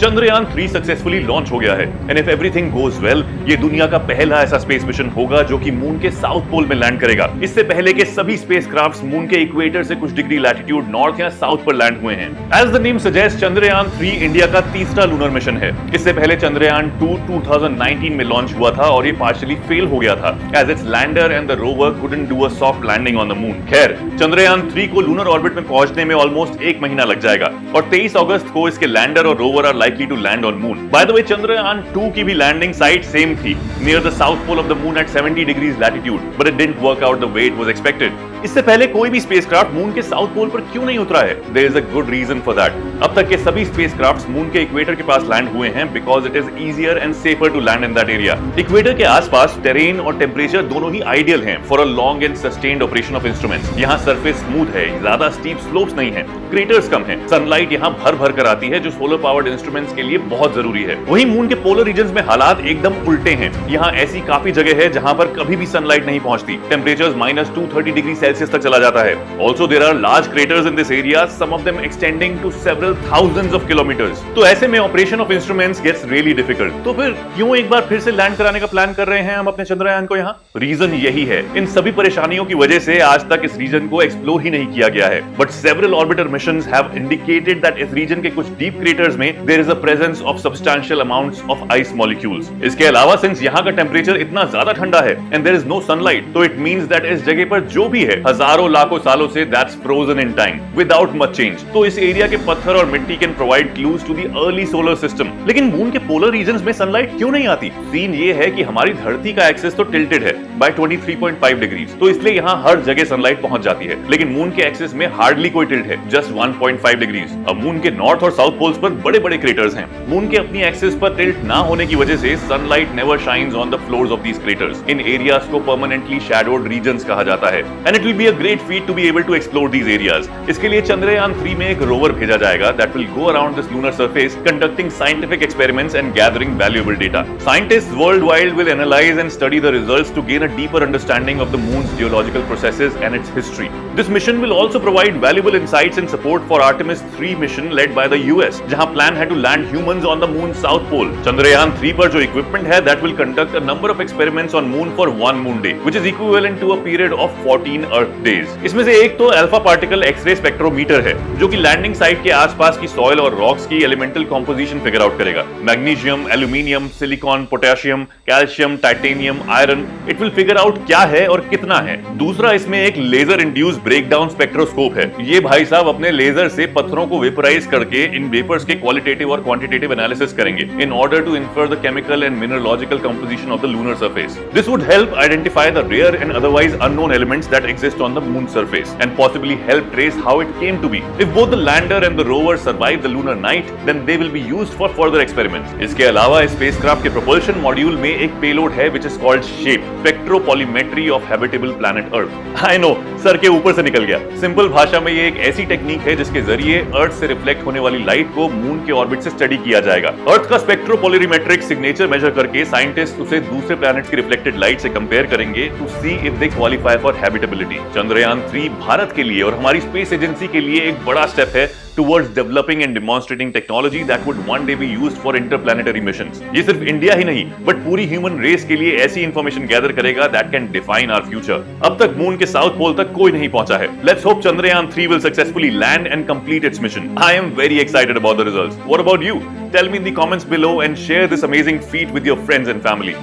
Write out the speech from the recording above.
Chandrayaan 3 successfully launch हो गया है and if everything goes well ये दुनिया का पहला ऐसा स्पेस मिशन होगा जो कि मून के साउथ पोल में लैंड करेगा। इससे पहले के सभी स्पेसक्राफ्ट्स मून के इक्वेटर से कुछ डिग्री लैटिट्यूड नॉर्थ या साउथ पर लैंड हुए हैं। As the name suggest Chandrayaan 3 India का तीसरा लूनर मिशन है। इससे पहले चंद्रयान 2 2019 में लॉन्च हुआ था और ये पार्शियली फेल हो गया था as its lander and the rover couldn't do a soft landing on the moon. खैर, चंद्रयान 3 को लूनर ऑर्बिट में पहुंचने में ऑलमोस्ट 1 महीना लग जाएगा और 23 अगस्त को इसके लैंडर और rover are likely to land on moon. By the way, Chandrayaan 2 की भी लैंडिंग साइट सेम थी near the south pole of the moon at 70 degrees latitude, but it didn't work out the way it was expected. इससे पहले कोई भी spacecraft moon के south pole पर क्यों नहीं उतरा है? देयर इज अ गुड रीजन फॉर दैट। अब तक के सभी स्पेसक्राफ्ट्स मून के इक्वेटर के पास लैंड हुए हैं because it is easier and safer to land in that area. Equator के आसपास टेरेन और टेम्परेचर दोनों ही आइडियल हैं for a long and sustained operation of instruments. यहाँ सरफेस स्मूथ है, ज्यादा स्टीप स्लोप्स नहीं है, क्रेटर्स कम है, सनलाइट यहाँ भर भर कर आती है जो सोलर पावर्ड इंस्ट्रूमेंट्स के लिए बहुत जरूरी है। वहीं मून के पोलर रीजन्स में हालात एकदम उल्टे हैं। यहाँ ऐसी काफी जगह है जहाँ पर कभी भी सनलाइट नहीं पहुंचती। टेम्परेचर -230 डिग्री सेल्सियस तक चला जाता है। Also, there are large craters in this area, some of them extending to several thousands of kilometers. तो ऐसे में operation of instruments gets really difficult. तो फिर क्यों एक बार फिर से लैंड कराने का प्लान कर रहे हैं हम अपने चंद्रयान को यहाँ? रीजन यही है, इन सभी परेशानियों की वजह से आज तक इस रीजन को एक्सप्लोर ही नहीं किया गया है। But several orbiter missions have indicated that इस रीजन के कुछ डीप क्रेटर्स में there is a presence of substantial amounts of ice molecules. इसके अलावा सिंस यहाँ का टेम्परेचर इतना ज्यादा ठंडा है and there is no sunlight, तो इट मींस दैट इस जगह पर जो भी है हजारों लाखों सालों से that's frozen in time without much change. तो इस एरिया के पत्थर और मिट्टी can provide clues to the early solar system. लेकिन मून के पोलर रीजन्स में सनलाइट क्यों नहीं आती? सीन ये है कि हमारी धरती का एक्सिस तो टिल्टेड है बाय 23.5 डिग्रीज, तो इसलिए यहाँ हर जगह सनलाइट पहुंच जाती है। लेकिन मून के एक्सिस में हार्डली कोई टिल्ट है, जस्ट 1.5 डिग्रीज। अब मून के नॉर्थ और साउथ पोल्स पर बड़े बड़े क्रेटर्स हैं। मून के अपनी एक्सिस पर टिल्ट ना होने की वजह से sunlight never shines on the floors of these craters. इन एरियाज को परमानेंटली शैडोड रीजन्स कहा जाता है and it will be a great feat to be able to explore these areas. इसके लिए चंद्रयान 3 में एक रोवर भेजा जाएगा that will go around this lunar surface conducting scientific experiments and gathering valuable data. Scientists worldwide will analyze and study the results to gain a deeper understanding of the moon's geological processes and its history. This mission will also provide valuable insights and support for Artemis 3 mission led by the US, जहां plan है to land humans on the moon's south pole. Chandrayaan 3 पर जो equipment है that will conduct a number of experiments on moon for one moon day, which is equivalent to a period of 14 Earth days. इसमें से एक तो alpha particle x ray spectrometer है जो कि लैंडिंग साइट के आसपास की सॉइल और रॉक्स की एलिमेंटल कंपोजिशन फिगर आउट करेगा। Magnesium, aluminium, silicon, potassium, calcium, titanium, iron, it will figure out क्या है और कितना है। दूसरा, इसमें एक लेजर इंड्यूस ब्रेकडाउन स्पेक्ट्रोस्कोप है। ये भाई साहब अपने लेजर से पत्थरों को वेपराइज करके इन वेपर्स के क्वालिटेटिव और क्वांटिटेटिव एनालिसिस करेंगे in order to infer the chemical and mineralogical composition of the lunar surface. This would help identify the rare and otherwise unknown elements that exist on the moon surface and possibly help trace how it came to be. If both the lander and the rover survive the lunar night, then they will be used for further experiments. इसके अलावा spacecraft के propulsion module में एक payload है which is called SHAPE, Spectropolymmetry of Habitable Planet Earth. I know, sir के ऊपर से निकल गया। सिंपल भाषा में ये एक ऐसी टेक्निक है जिसके जरिए अर्थ से रिफ्लेक्ट होने वाली लाइट को मून के ऑर्बिट से स्टडी किया जाएगा। अर्थ का स्पेक्ट्रोपोलिमेट्रिक सिग्नेचर मेजर करके साइंटिस्ट उसे दूसरे प्लैनेट्स की रिफ्लेक्टेड लाइट से कंपेयर करेंगे to see if they qualify for habitability. Chandrayaan 3 Bharat के लिए और हमारी स्पेस एजेंसी के लिए एक बड़ा स्टेप है towards developing and demonstrating technology that would one day be used for interplanetary missions. ये सिर्फ इंडिया ही नहीं बट पूरी ह्यूमन रेस के लिए ऐसी इंफॉर्मेशन गैदर करेगा that can define our future. अब तक मून के साउथ पोल तक कोई नहीं पहुंचा है. Let's hope Chandrayaan 3 will successfully land and complete its mission. I am very excited about the results. What about you? Tell me in the comments below and share this amazing feat with your friends and family.